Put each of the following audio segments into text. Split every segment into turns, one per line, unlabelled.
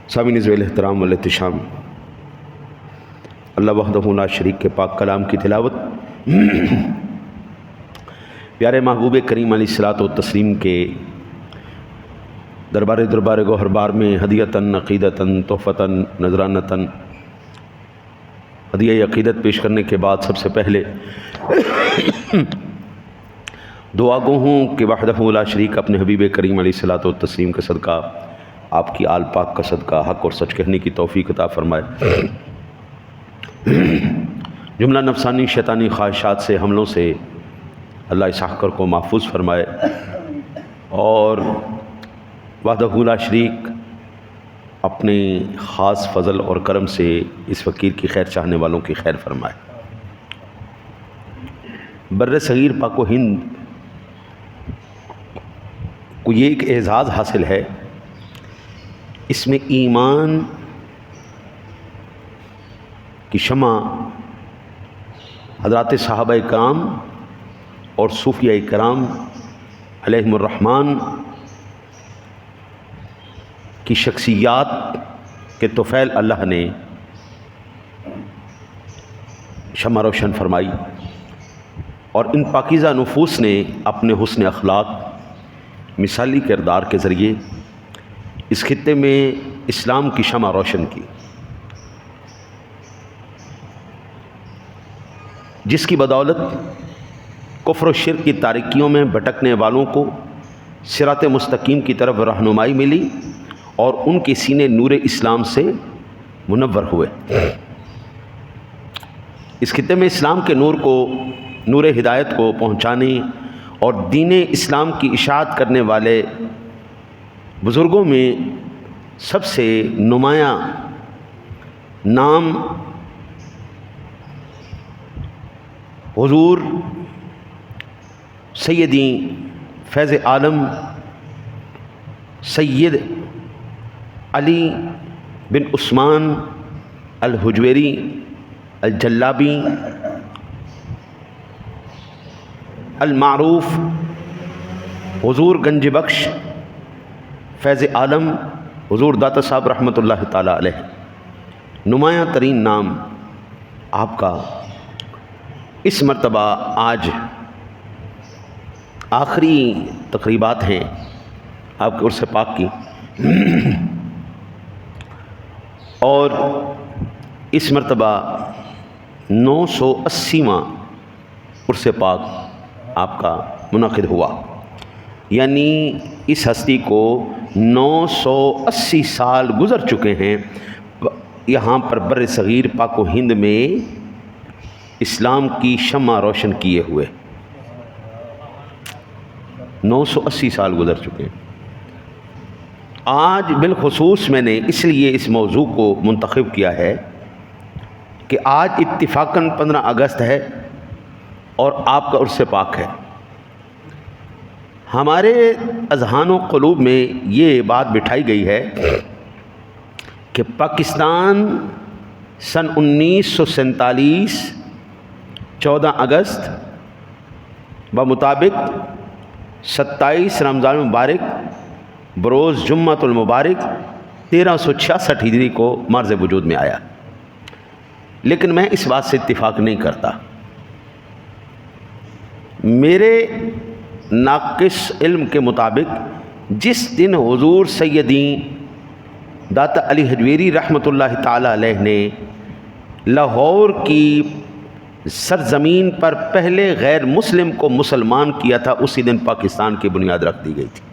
سامعین ذویل احترام والاحتشام، اللہ وحدہ لا شریک کے پاک کلام کی تلاوت پیارے محبوب کریم علیہ الصلاۃ والتسلیم کے دربار گوہر بار میں ہدیتاً عقیدتاً تحفتاً نذرانتاً ہدیہ عقیدت پیش کرنے کے بعد سب سے پہلے دعا گو ہوں کہ وحدہ لا شریک اپنے حبیب کریم علیہ الصلاۃ والتسلیم کے صدقہ، آپ کی آل پاک کا صدقہ حق اور سچ کہنے کی توفیق عطا فرمائے، جملہ نفسانی شیطانی خواہشات سے حملوں سے اللہ اس حقر کو محفوظ فرمائے، اور وحدہ لا شریک اپنے خاص فضل اور کرم سے اس فقیر کی خیر چاہنے والوں کی خیر فرمائے۔ بر صغیر پاک و ہند کو یہ ایک اعزاز حاصل ہے، اس میں ایمان کی شمع حضرات صحابہ کرام اور صوفیاء کرام علیہم الرحمن کی شخصیات کے طفیل اللہ نے شمع روشن فرمائی، اور ان پاکیزہ نفوس نے اپنے حسن اخلاق، مثالی کردار کے ذریعے اس خطے میں اسلام کی شمع روشن کی، جس کی بدولت کفر و شرک کی تاریکیوں میں بھٹکنے والوں کو صراط مستقیم کی طرف رہنمائی ملی، اور ان کے سینے نور اسلام سے منور ہوئے۔ اس خطے میں اسلام کے نور کو، نور ہدایت کو پہنچانے اور دین اسلام کی اشاعت کرنے والے بزرگوں میں سب سے نمایاں نام حضور سیدی فیض عالم سید علی بن عثمان الحجویری الجلابی المعروف حضور گنج بخش فیض عالم حضور داتا صاحب رحمۃ اللہ تعالیٰ علیہ، نمایاں ترین نام آپ کا اس مرتبہ آج آخری تقریبات ہیں آپ کے عرس پاک کی، اور اس مرتبہ 980واں عرس پاک آپ کا منعقد ہوا، یعنی اس ہستی کو 980 سال گزر چکے ہیں یہاں پر بر صغیر پاک و ہند میں اسلام کی شمع روشن کیے ہوئے 980 سال گزر چکے ہیں۔ آج بالخصوص میں نے اس لیے اس موضوع کو منتخب کیا ہے کہ آج اتفاقاً 15 اگست ہے اور آپ کا عرس پاک ہے۔ ہمارے اذہان و قلوب میں یہ بات بٹھائی گئی ہے کہ پاکستان سن 1947 14 اگست بمطابق 27 رمضان المبارک بروز جمعۃ المبارک 1366 ہجری کو مرز وجود میں آیا، لیکن میں اس بات سے اتفاق نہیں کرتا۔ میرے ناقص علم کے مطابق جس دن حضور سیدی داتا علی حجویری رحمۃ اللہ تعالیٰ علیہ نے لاہور کی سرزمین پر پہلے غیر مسلم کو مسلمان کیا تھا، اسی دن پاکستان کی بنیاد رکھ دی گئی تھی،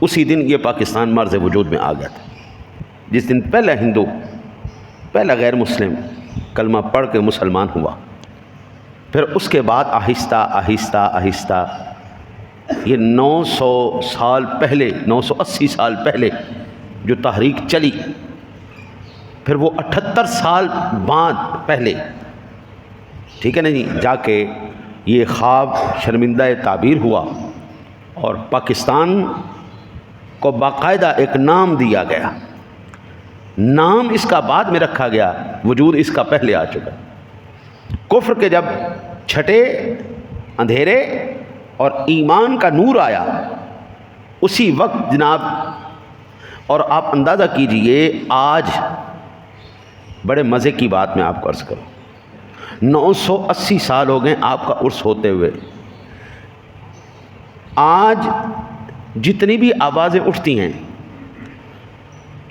اسی دن یہ پاکستان مرز وجود میں آ گیا تھا، جس دن پہلا ہندو، پہلا غیر مسلم کلمہ پڑھ کے مسلمان ہوا۔ پھر اس کے بعد آہستہ آہستہ آہستہ یہ 900 سال پہلے، 980 سال پہلے جو تحریک چلی، پھر وہ 78 سال بعد پہلے، ٹھیک ہے نا جی، جا کے یہ خواب شرمندہ تعبیر ہوا، اور پاکستان کو باقاعدہ ایک نام دیا گیا، نام اس کا بعد میں رکھا گیا، وجود اس کا پہلے آ چکا۔ کفر کے جب چھٹے اندھیرے اور ایمان کا نور آیا، اسی وقت جناب اور آپ اندازہ کیجئے آج بڑے مزے کی بات میں آپ کو عرض کروں، 980 سال ہو گئے آپ کا عرس ہوتے ہوئے، آج جتنی بھی آوازیں اٹھتی ہیں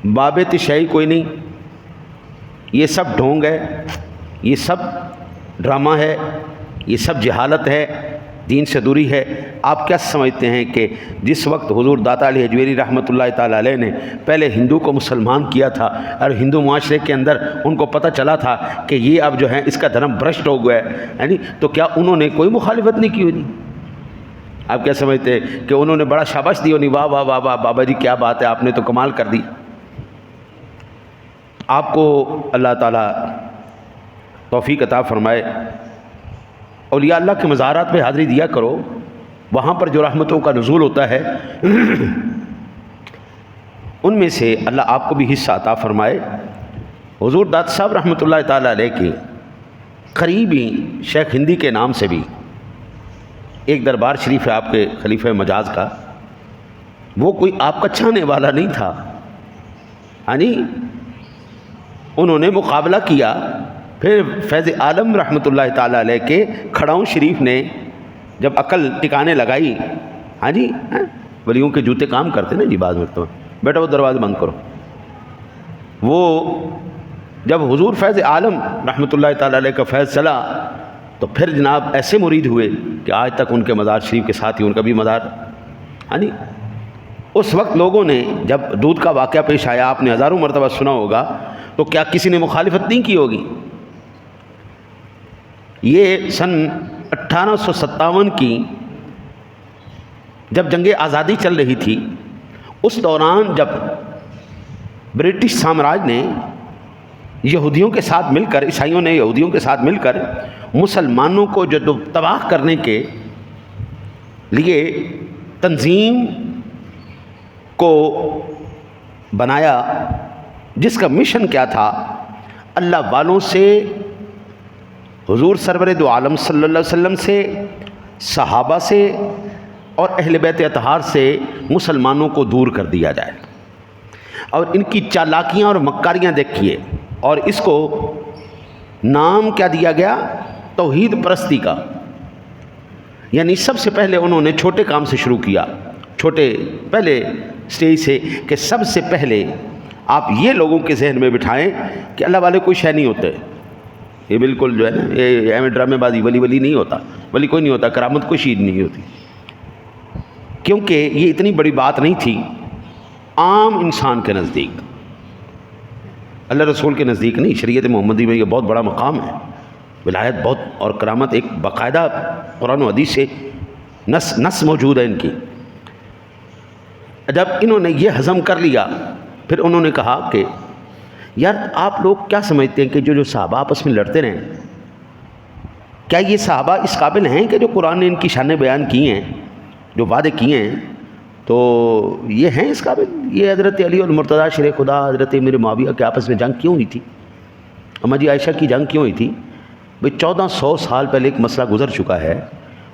باب تشیع کوئی نہیں، یہ سب ڈھونگ ہے، یہ سب ڈرامہ ہے، یہ سب جہالت ہے، دین سے دوری ہے۔ آپ کیا سمجھتے ہیں کہ جس وقت حضور داتا علی حجویری رحمۃ اللہ تعالیٰ علیہ نے پہلے ہندو کو مسلمان کیا تھا اور ہندو معاشرے کے اندر ان کو پتہ چلا تھا کہ یہ اب جو ہے اس کا دھرم بھرشٹ ہو گیا ہے، تو کیا انہوں نے کوئی مخالفت نہیں کی ہوئی؟ آپ کیا سمجھتے ہیں کہ انہوں نے بڑا شاباش دی ہونی، واہ واہ واہ واہ بابا جی کیا بات ہے، آپ نے تو کمال کر دی۔ آپ کو اللہ تعالیٰ توفیق عطا فرمائے، اولیاء اللہ کے مزارات پہ حاضری دیا کرو، وہاں پر جو رحمتوں کا نزول ہوتا ہے ان میں سے اللہ آپ کو بھی حصہ عطا فرمائے۔ حضور داتا صاحب رحمۃ اللہ تعالیٰ علیہ کے قریبی شیخ ہندی کے نام سے بھی ایک دربار شریف ہے آپ کے خلیفہ مجاز کا، وہ کوئی آپ کا چاہنے والا نہیں تھا، یعنی انہوں نے مقابلہ کیا، پھر فیض عالم رحمۃ اللہ تعالیٰ علیہ کے کھڑاؤں شریف نے جب عقل ٹکانے لگائی، ہاں جی ولیوں کے جوتے کام کرتے نا جی، بعض مرتبہ بیٹا وہ دروازہ بند کرو، وہ جب حضور فیض عالم رحمۃ اللہ تعالیٰ علیہ کا فیض چلا تو پھر جناب ایسے مرید ہوئے کہ آج تک ان کے مزار شریف کے ساتھ ہی ان کا بھی مزار، ہاں جی اس وقت لوگوں نے جب دودھ کا واقعہ پیش آیا، آپ نے ہزاروں مرتبہ سنا ہوگا، تو کیا کسی نے مخالفت نہیں کی ہوگی؟ یہ سن 1857 کی جب جنگ آزادی چل رہی تھی، اس دوران جب برٹش سامراج نے یہودیوں کے ساتھ مل کر، عیسائیوں نے یہودیوں کے ساتھ مل کر مسلمانوں کو جو تباہ کرنے کے لیے تنظیم کو بنایا، جس کا مشن کیا تھا، اللہ والوں سے، حضور سرور دو عالم صلی اللہ علیہ وسلم سے، صحابہ سے اور اہل بیت اطہار سے مسلمانوں کو دور کر دیا جائے۔ اور ان کی چالاکیاں اور مکاریاں دیکھیے، اور اس کو نام کیا دیا گیا؟ توحید پرستی کا۔ یعنی سب سے پہلے انہوں نے چھوٹے کام سے شروع کیا، چھوٹے پہلے سٹیج سے، کہ سب سے پہلے آپ یہ لوگوں کے ذہن میں بٹھائیں کہ اللہ والے کوئی شے نہیں ہوتے، یہ بالکل جو ہے نا یہ ڈرامے بازی، ولی نہیں ہوتا، ولی کوئی نہیں ہوتا، کرامت کوئی چیز نہیں ہوتی، کیونکہ یہ اتنی بڑی بات نہیں تھی عام انسان کے نزدیک، اللہ رسول کے نزدیک نہیں، شریعت محمدی میں یہ بہت بڑا مقام ہے، ولایت بہت اور کرامت ایک باقاعدہ قرآن و حدیث سے نص موجود ہے ان کی۔ جب انہوں نے یہ ہضم کر لیا، پھر انہوں نے کہا کہ یار آپ لوگ کیا سمجھتے ہیں کہ جو صحابہ آپس میں لڑتے رہے، کیا یہ صحابہ اس قابل ہیں کہ جو قرآن نے ان کی شانیں بیان کی ہیں، جو وعدے کیے ہیں، تو یہ ہیں اس قابل؟ یہ حضرت علی اور مرتضیٰ شیر خدا حضرت امیر معاویہ کے آپس میں جنگ کیوں ہوئی تھی؟ اماں جی عائشہ کی جنگ کیوں ہوئی تھی؟ بھئی 1400 سال پہلے ایک مسئلہ گزر چکا ہے،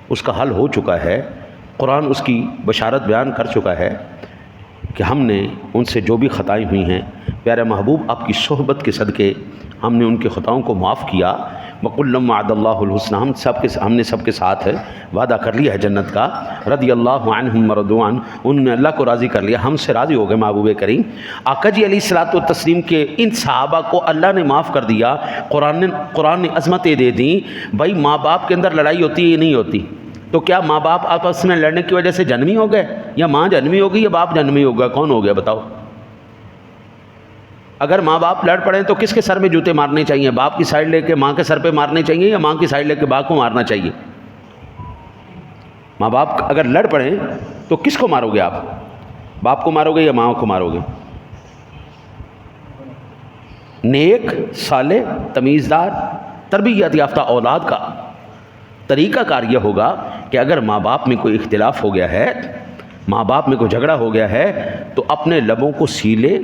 اس کا حل ہو چکا ہے، قرآن اس کی بشارت بیان کر چکا ہے کہ ہم نے ان سے جو بھی خطائیں ہوئی ہیں، پیارے محبوب آپ کی صحبت کے صدقے ہم نے ان کے خطاؤں کو معاف کیا، وَقُلًّا وَعَدَ اللَّهُ الْحُسْنَى، ہم نے سب کے ساتھ وعدہ کر لیا ہے جنت کا، رضی اللہ عنہم ورضوا عنہ، انہوں نے اللہ کو راضی کر لیا، ہم سے راضی ہو گئے محبوب کریم۔ آقا جی علیہ الصلوۃ والتسلیم کے ان صحابہ کو اللہ نے معاف کر دیا، قرآن نے عظمتیں دے دیں۔ بھائی ماں باپ کے اندر لڑائی ہوتی ہے یا نہیں ہوتی؟ تو کیا ماں باپ آپس میں لڑنے کی وجہ سے جنمی ہو گئے، یا ماں جنمی ہو گئی یا باپ جنمی ہو گیا؟ کون ہو گیا بتاؤ؟ اگر ماں باپ لڑ پڑیں تو کس کے سر میں جوتے مارنے چاہیے؟ باپ کی سائڈ لے کے ماں کے سر پہ مارنے چاہیے یا ماں کی سائڈ لے کے باپ کو مارنا چاہیے؟ ماں باپ اگر لڑ پڑیں تو کس کو مارو گے آپ؟ باپ کو مارو گے یا ماں کو مارو گے؟ نیک، صالح، تمیزدار، تربیت یافتہ اولاد کا طریقہ کار یہ ہوگا کہ اگر ماں باپ میں کوئی اختلاف ہو گیا ہے، ماں باپ میں کوئی جھگڑا ہو گیا ہے، تو اپنے لبوں کو سیلے،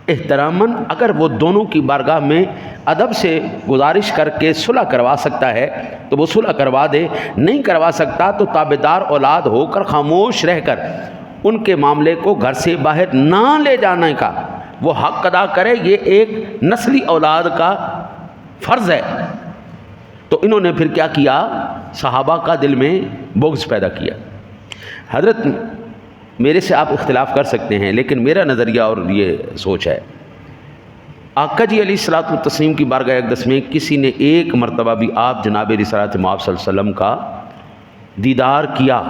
احتراماً اگر وہ دونوں کی بارگاہ میں ادب سے گزارش کر کے صلح کروا سکتا ہے تو وہ صلح کروا دے، نہیں کروا سکتا تو تابعدار اولاد ہو کر خاموش رہ کر ان کے معاملے کو گھر سے باہر نہ لے جانے کا وہ حق ادا کرے، یہ ایک نسلی اولاد کا فرض ہے۔ تو انہوں نے پھر کیا کیا؟ صحابہ کا دل میں بغض پیدا کیا۔ حضرت میرے سے آپ اختلاف کر سکتے ہیں، لیکن میرا نظریہ اور یہ سوچ ہے، آقا جی علیہ الصلوۃ والتسلیم کی بارگاہ اقدس میں کسی نے ایک مرتبہ بھی آپ جناب رسالت مآب صلی اللہ علیہ وسلم کا دیدار کیا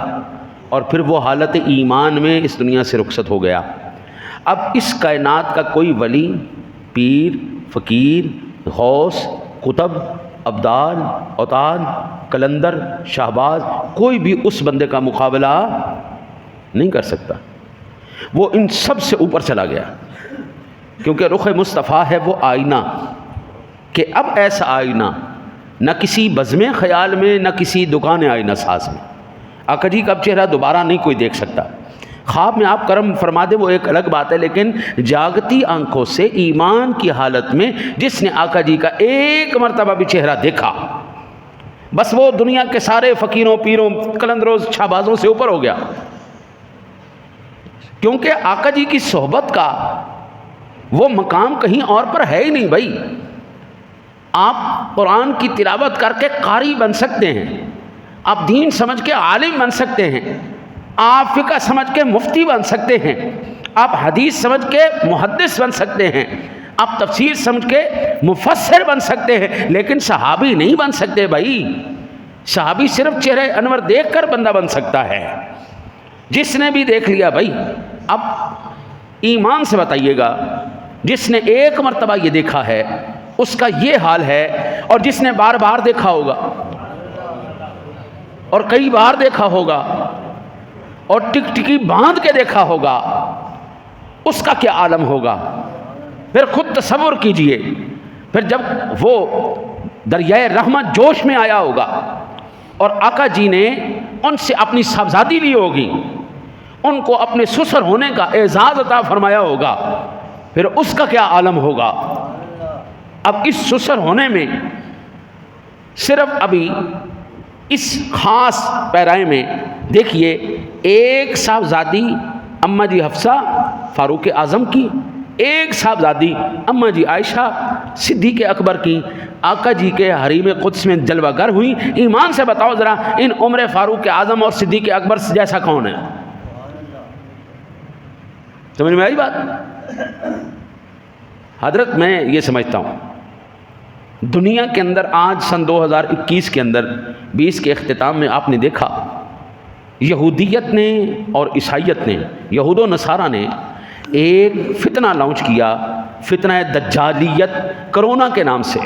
اور پھر وہ حالت ایمان میں اس دنیا سے رخصت ہو گیا۔ اب اس کائنات کا کوئی ولی، پیر، فقیر، غوث، قطب، ابدال، اوتاد، کلندر، شہباز، کوئی بھی اس بندے کا مقابلہ نہیں کر سکتا۔ وہ ان سب سے اوپر چلا گیا، کیونکہ رخ مصطفیٰ ہے وہ آئینہ، کہ اب ایسا آئینہ نہ کسی بزم خیال میں، نہ کسی دکان آئینہ ساز میں۔ آقا جی کا اب چہرہ دوبارہ نہیں کوئی دیکھ سکتا۔ خواب میں آپ کرم فرما دیں وہ ایک الگ بات ہے، لیکن جاگتی آنکھوں سے ایمان کی حالت میں جس نے آقا جی کا ایک مرتبہ بھی چہرہ دیکھا، بس وہ دنیا کے سارے فقیروں، پیروں، کلندروں، شہبازوں سے اوپر ہو گیا، کیونکہ آقا جی کی صحبت کا وہ مقام کہیں اور پر ہے ہی نہیں بھائی۔ آپ قرآن کی تلاوت کر کے قاری بن سکتے ہیں، آپ دین سمجھ کے عالم بن سکتے ہیں، آپ فقہ سمجھ کے مفتی بن سکتے ہیں، آپ حدیث سمجھ کے محدث بن سکتے ہیں، آپ تفسیر سمجھ کے مفسر بن سکتے ہیں، لیکن صحابی نہیں بن سکتے بھائی۔ صحابی صرف چہرہ انور دیکھ کر بندہ بن سکتا ہے، جس نے بھی دیکھ لیا بھائی۔ اب ایمان سے بتائیے گا، جس نے ایک مرتبہ یہ دیکھا ہے اس کا یہ حال ہے، اور جس نے بار بار دیکھا ہوگا اور کئی بار دیکھا ہوگا اور ٹک ٹکی باندھ کے دیکھا ہوگا، اس کا کیا عالم ہوگا۔ پھر خود تصور کیجئے، پھر جب وہ دریائے رحمت جوش میں آیا ہوگا اور آقا جی نے ان سے اپنی صاحبزادی لی ہوگی، ان کو اپنے سسر ہونے کا اعزاز عطا فرمایا ہوگا، پھر اس کا کیا عالم ہوگا۔ اب اس سسر ہونے میں صرف ابھی اس خاص پیرائے میں دیکھیے، ایک صاحبزادی اماں جی حفصہ فاروق اعظم کی، ایک صاحبزادی اماں جی عائشہ صدیق اکبر کی آقا جی کے حریم قدس میں جلوہ گر ہوئی۔ ایمان سے بتاؤ ذرا، ان عمر فاروق اعظم اور صدیق اکبر جیسا کون ہے؟ سمجھ میں آئی بات؟ حضرت میں یہ سمجھتا ہوں دنیا کے اندر آج سن 2021 کے اندر 20 کے اختتام میں آپ نے دیکھا، یہودیت نے اور عیسائیت نے، یہود و نصارہ نے ایک فتنہ لانچ کیا، فتنہ دجالیت، کرونا کے نام سے۔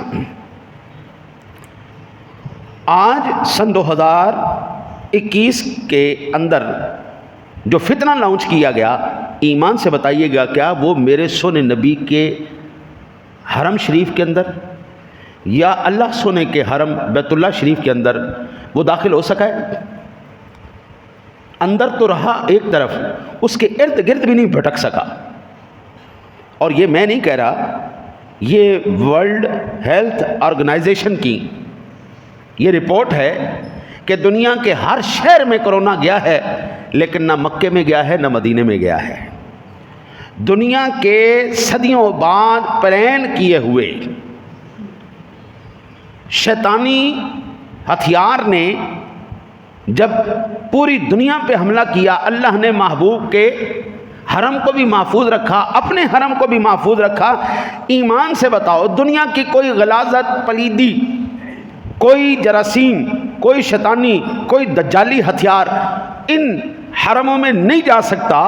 آج سن 2021 کے اندر جو فتنہ لانچ کیا گیا، ایمان سے بتائیے گا کیا وہ میرے سونے نبی کے حرم شریف کے اندر یا اللہ سونے کے حرم بیت اللہ شریف کے اندر وہ داخل ہو سکا ہے؟ اندر تو رہا ایک طرف، اس کے ارد گرد بھی نہیں بھٹک سکا۔ اور یہ میں نہیں کہہ رہا، یہ ورلڈ ہیلتھ آرگنائزیشن کی یہ رپورٹ ہے کہ دنیا کے ہر شہر میں کرونا گیا ہے، لیکن نہ مکے میں گیا ہے نہ مدینے میں گیا ہے۔ دنیا کے صدیوں بعد پلان کیے ہوئے شیطانی ہتھیار نے جب پوری دنیا پہ حملہ کیا، اللہ نے محبوب کے حرم کو بھی محفوظ رکھا، اپنے حرم کو بھی محفوظ رکھا۔ ایمان سے بتاؤ، دنیا کی کوئی غلاظت، پلیدی، کوئی جراثیم، کوئی شیطانی، کوئی دجالی ہتھیار ان حرموں میں نہیں جا سکتا،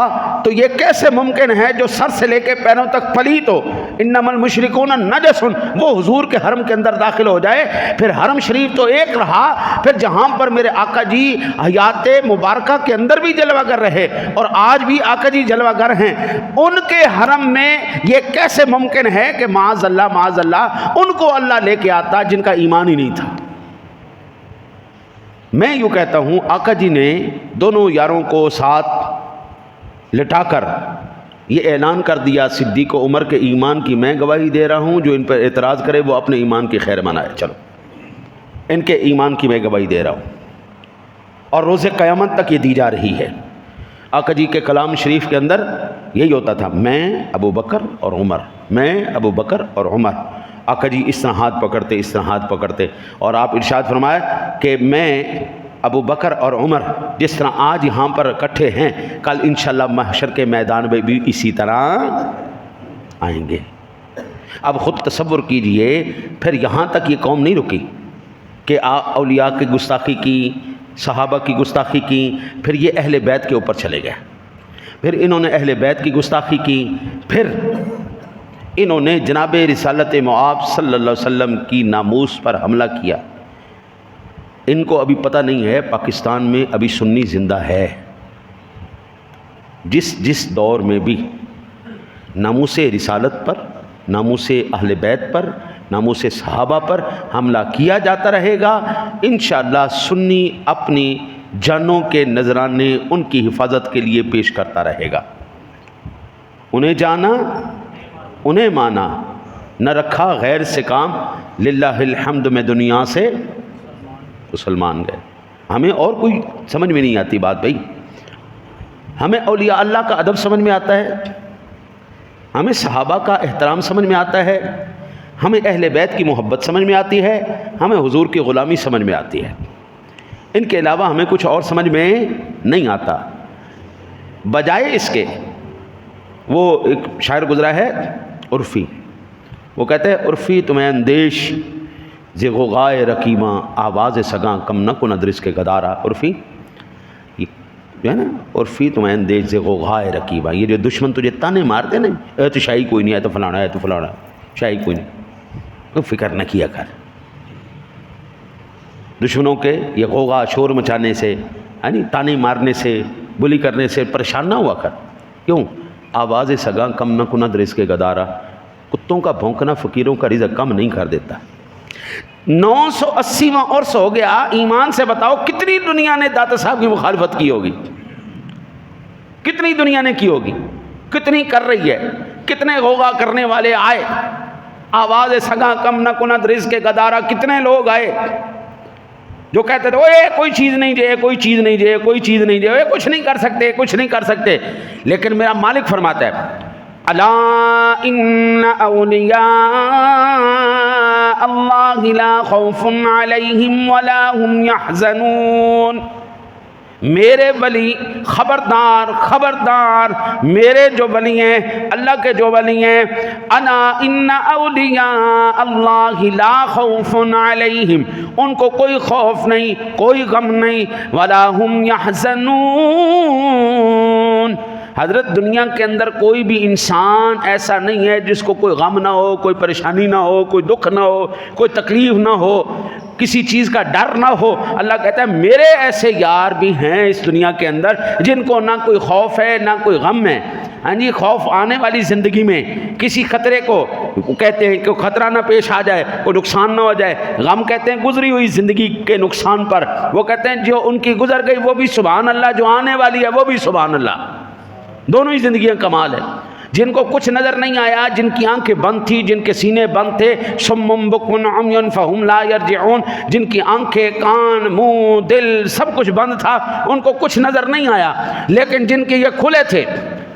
تو یہ کیسے ممکن ہے جو سر سے لے کے پیروں تک پلیت ہو، انما المشرکون نجس، وہ حضور کے حرم کے اندر داخل ہو جائے؟ پھر حرم شریف تو ایک رہا، پھر جہاں پر میرے آقا جی حیات مبارکہ کے اندر بھی جلوہ گر رہے اور آج بھی آقا جی جلوہ گر ہیں، ان کے حرم میں یہ کیسے ممکن ہے کہ معاذ اللہ ان کو اللہ لے کے آتا جن کا ایمان ہی نہیں تھا؟ میں یوں کہتا ہوں، آقا جی نے دونوں یاروں کو ساتھ لٹا کر یہ اعلان کر دیا، صدیق و عمر کے ایمان کی میں گواہی دے رہا ہوں، جو ان پر اعتراض کرے وہ اپنے ایمان کی خیر منائے، چلو ان کے ایمان کی میں گواہی دے رہا ہوں، اور روز قیامت تک یہ دی جا رہی ہے۔ آقا جی کے کلام شریف کے اندر یہی ہوتا تھا، میں ابو بکر اور عمر، میں ابو بکر اور عمر۔ آقا جی اس طرح ہاتھ پکڑتے، اس طرح ہاتھ پکڑتے، اور آپ ارشاد فرمایا کہ میں ابو بکر اور عمر جس طرح آج یہاں پر اکٹھے ہیں، کل انشاءاللہ محشر کے میدان میں بھی اسی طرح آئیں گے۔ اب خود تصور کیجئے، پھر یہاں تک یہ قوم نہیں رکی کہ اولیاء کی گستاخی کی، صحابہ کی گستاخی کی، پھر یہ اہل بیت کے اوپر چلے گئے، پھر انہوں نے اہل بیت کی گستاخی کی، پھر انہوں نے جناب رسالت مآب صلی اللہ علیہ وسلم کی ناموس پر حملہ کیا۔ ان کو ابھی پتہ نہیں ہے پاکستان میں ابھی سنی زندہ ہے۔ جس دور میں بھی ناموس رسالت پر، ناموس اہل بیت پر، ناموس صحابہ پر حملہ کیا جاتا رہے گا، انشاءاللہ سنی اپنی جانوں کے نذرانے ان کی حفاظت کے لیے پیش کرتا رہے گا۔ انہیں جانا، انہیں مانا، نہ رکھا غیر سے کام، للہ الحمد میں دنیا سے مسلمان گئے۔ ہمیں اور کوئی سمجھ میں نہیں آتی بات بھائی، ہمیں اولیاء اللہ کا ادب سمجھ میں آتا ہے، ہمیں صحابہ کا احترام سمجھ میں آتا ہے، ہمیں اہل بیت کی محبت سمجھ میں آتی ہے، ہمیں حضور کی غلامی سمجھ میں آتی ہے، ان کے علاوہ ہمیں کچھ اور سمجھ میں نہیں آتا۔ بجائے اس کے، وہ ایک شاعر گزرا ہے عرفی، وہ کہتے ہیں عرفی تمہیں اندیش ز غوغائے رقیماں، آواز سگاں کم نہ کن ادرس کے گدارا۔ عرفی یہ جو ہے نا، عرفی تمہیں اندیش ز غوغائے رقیماں، یہ جو دشمن تجھے تانے مارتے نا، اے تو شاہی کوئی نہیں ہے، تو فلانا ہے، تو فلانا، شاہی کوئی نہیں، تو فکر نہ کیا کر۔ دشمنوں کے یہ غوغا شور مچانے سے، یعنی تانے مارنے سے، بلی کرنے سے پریشان نہ ہوا کر۔ کیوں؟ آواز سگاں کم نہ کن ادرس کے گدارا، کتوں کا بھونکنا فقیروں کا رزق کم نہیں کر دیتا۔ 980واں عرس ہو گیا، ایمان سے بتاؤ کتنی دنیا نے داتا صاحب کی مخالفت کی ہوگی، کتنی دنیا نے کی ہوگی، کتنی کر رہی ہے، کتنے غوغا کرنے والے آئے، آواز سگاں کم نہ کن ادرس کے گدارا، کتنے لوگ آئے جو کہتے تھے اوے کوئی چیز نہیں دے، کوئی چیز نہیں دے، کوئی چیز نہیں دے، اوے کچھ نہیں کر سکتے، کچھ نہیں کر سکتے۔ لیکن میرا مالک فرماتا ہے الا ان اولیاء اللہ لا خوف علیہم ولا هم يحزنون، میرے ولی خبردار خبردار، میرے جو ولی ہیں، اللہ کے جو ولی ہیں، انا ان اولیاء اللہ لا خوف علیہم، ان کو کوئی خوف نہیں، کوئی غم نہیں، ولا هم يحزنون۔ حضرت دنیا کے اندر کوئی بھی انسان ایسا نہیں ہے جس کو کوئی غم نہ ہو، کوئی پریشانی نہ ہو، کوئی دکھ نہ ہو، کوئی تکلیف نہ ہو، کسی چیز کا ڈر نہ ہو۔ اللہ کہتا ہے میرے ایسے یار بھی ہیں اس دنیا کے اندر جن کو نہ کوئی خوف ہے نہ کوئی غم ہے۔ ہاں جی، خوف آنے والی زندگی میں کسی خطرے کو کہتے ہیں کہ خطرہ نہ پیش آ جائے، کوئی نقصان نہ ہو جائے، غم کہتے ہیں گزری ہوئی زندگی کے نقصان پر، وہ کہتے ہیں جو ان کی گزر گئی وہ بھی سبحان اللہ، جو آنے والی ہے وہ بھی سبحان اللہ، دونوں ہی زندگیاں کمال ہے۔ جن کو کچھ نظر نہیں آیا، جن کی آنکھیں بند تھی، جن کے سینے بند تھے، صم بکم عمی فہم لا یرجعون، جن کی آنکھیں، کان، منہ، دل سب کچھ بند تھا، ان کو کچھ نظر نہیں آیا، لیکن جن کے یہ کھلے تھے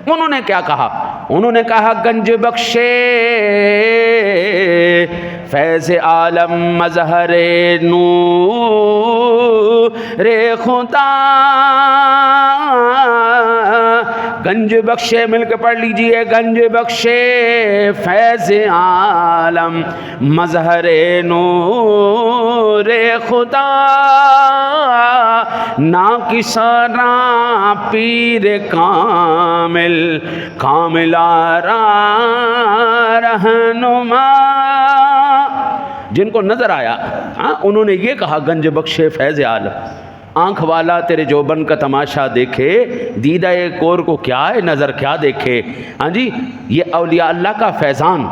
انہوں نے کیا کہا؟ انہوں نے کہا گنج بخشے فیض عالم مظہر نور خدا، گنج بخشے، مل کے پڑھ لیجئے، گنج بخشے فیض عالم مظہر نور خدا، ناکساں پیر کامل کامل آرا رہنما، جن کو نظر آیا انہوں نے یہ کہا گنج بخشے فیض عالم، آنکھ والا تیرے جوبن کا تماشا دیکھے، دیدہ کور کو کیا ہے نظر کیا دیکھے۔ ہاں جی، یہ اولیاء اللہ کا فیضان۔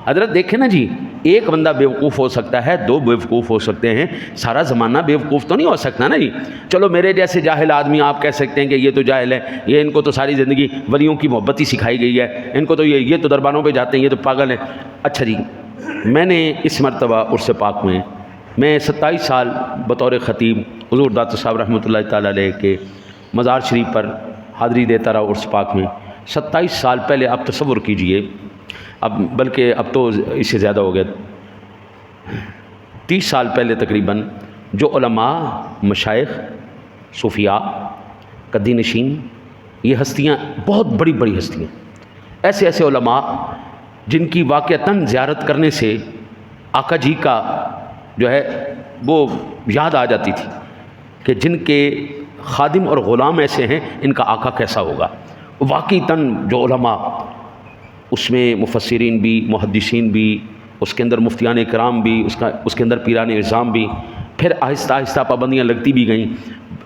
حضرت دیکھیں نا جی، ایک بندہ بیوقوف ہو سکتا ہے، دو بیوقوف ہو سکتے ہیں، سارا زمانہ بیوقوف تو نہیں ہو سکتا نا جی۔ چلو میرے جیسے جاہل آدمی آپ کہہ سکتے ہیں کہ یہ تو جاہل ہے، یہ ان کو تو ساری زندگی ولیوں کی محبت ہی سکھائی گئی ہے، ان کو تو یہ تو درباروں پہ جاتے ہیں، یہ تو پاگل ہیں۔ اچھا جی، میں نے اس مرتبہ عرس پاک میں 27 سال بطور خطیب حضور داتا صاحب رحمۃ اللہ تعالیٰ علیہ کے مزار شریف پر حاضری دیتا رہا عرس پاک میں. 27 سال پہلے آپ تصور کیجئے، اب بلکہ اب تو اس سے زیادہ ہو گیا، 30 سال پہلے تقریباً جو علماء، مشائخ، صوفیاء، قدی نشین، یہ ہستیاں بہت بڑی بڑی ہستیاں، ایسے ایسے علماء جن کی واقعتاً زیارت کرنے سے آقا جی کا جو ہے وہ یاد آ جاتی تھی کہ جن کے خادم اور غلام ایسے ہیں، ان کا آقا کیسا ہوگا. واقعتاً جو علماء، اس میں مفسرین بھی، محدثین بھی، اس کے اندر مفتیان کرام بھی، اس کے اندر پیران اعظام بھی. پھر آہستہ آہستہ پابندیاں لگتی بھی گئیں،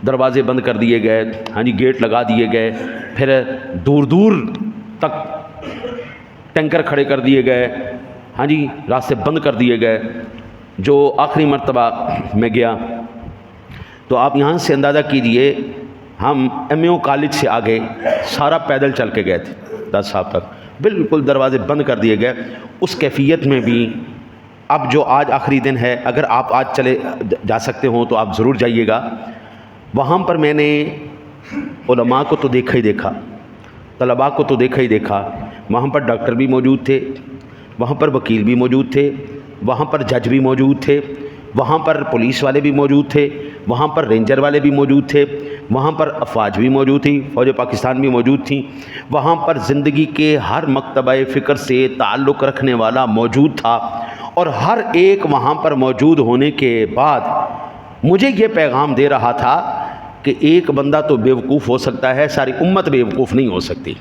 دروازے بند کر دیے گئے، ہاں جی گیٹ لگا دیے گئے، پھر دور دور تک ٹینکر کھڑے کر دیے گئے، ہاں جی راستے بند کر دیے گئے. جو آخری مرتبہ میں گیا تو آپ یہاں سے اندازہ کیجئے، ہم ایم اے او کالج سے آگے سارا پیدل چل کے گئے تھے 10 صاحب تک، بالکل دروازے بند کر دیے گئے. اس کیفیت میں بھی اب جو آج آخری دن ہے، اگر آپ آج چلے جا سکتے ہوں تو آپ ضرور جائیے گا. وہاں پر میں نے علماء کو تو دیکھا ہی دیکھا، طلباء کو تو دیکھا ہی دیکھا. وہاں پر ڈاکٹر بھی موجود تھے، وہاں پر وکیل بھی موجود تھے، وہاں پر جج بھی موجود تھے، وہاں پر پولیس والے بھی موجود تھے، وہاں پر رینجر والے بھی موجود تھے، وہاں پر افواج بھی موجود تھی، فوج پاکستان بھی موجود تھیں. وہاں پر زندگی کے ہر مکتبہ فکر سے تعلق رکھنے والا موجود تھا. اور ہر ایک وہاں پر موجود ہونے کے بعد مجھے یہ پیغام دے رہا تھا کہ ایک بندہ تو بیوقوف ہو سکتا ہے، ساری امت بیوقوف نہیں ہو سکتی.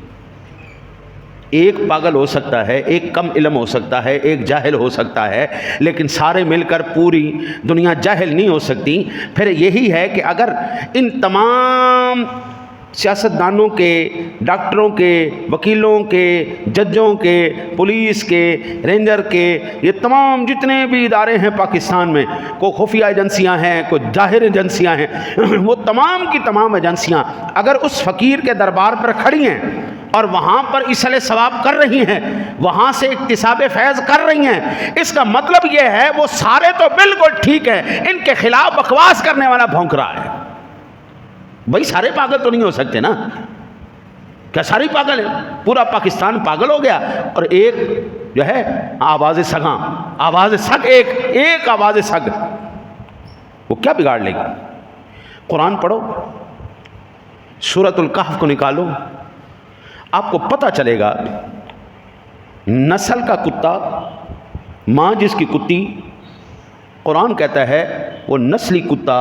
ایک پاگل ہو سکتا ہے، ایک کم علم ہو سکتا ہے، ایک جاہل ہو سکتا ہے، لیکن سارے مل کر پوری دنیا جاہل نہیں ہو سکتی. پھر یہی ہے کہ اگر ان تمام سیاستدانوں کے، ڈاکٹروں کے، وکیلوں کے، ججوں کے، پولیس کے، رینجر کے، یہ تمام جتنے بھی ادارے ہیں پاکستان میں، کوئی خفیہ ایجنسیاں ہیں، کوئی ظاہر ایجنسیاں ہیں، وہ تمام کی تمام ایجنسیاں اگر اس فقیر کے دربار پر کھڑی ہیں اور وہاں پر اصلاح ثواب کر رہی ہیں، وہاں سے اکتساب فیض کر رہی ہیں، اس کا مطلب یہ ہے وہ سارے تو بالکل ٹھیک ہیں، ان کے خلاف بکواس کرنے والا بھونک رہا ہے. بھائی سارے پاگل تو نہیں ہو سکتے نا، کیا سارے پاگل ہیں؟ پورا پاکستان پاگل ہو گیا اور ایک جو ہے آواز سگاں، آواز سگ، ایک آواز سگ، وہ کیا بگاڑ لے گی؟ قرآن پڑھو، سورۃ الکہف کو نکالو، آپ کو پتہ چلے گا نسل کا کتا، ماں جس کی کتی، قرآن کہتا ہے وہ نسلی کتا